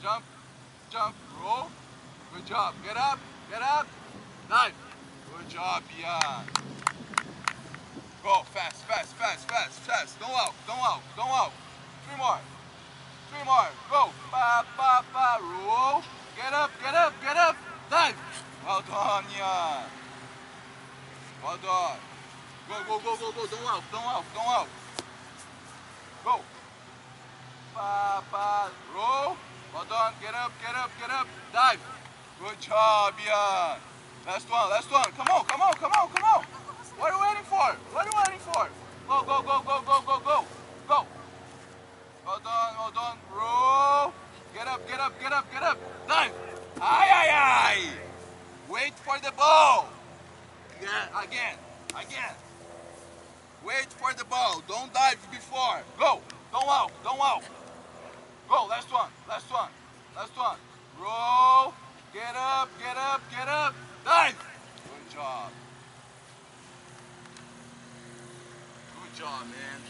jump, jump, roll. Good job. Get up, dive. Good job, Ian. Go, fast, fast, fast, fast, fast. Don't walk, don't walk, don't walk. Three more, three more. Go, pa, pa, pa, roll. Get up, dive. Well done, Ian. Well done. Go, go, go, go, go. Don't walk, don't walk, don't walk. Go. Pa, pa, roll. Well done. Get up, dive. Good job, Ian. Last one. Come on, come on, come on, come on. What are you waiting for? What are you waiting for? Go, go, go, go, go, go, go. Go. Well done. Roll. Get up. Dive. Ay, ay, ay. Wait for the ball. Yeah, again. Wait for the ball. Don't dive before. Go. Don't walk, don't walk. Go, last one. Roll. Get up. Dive. Good job. Good job, man.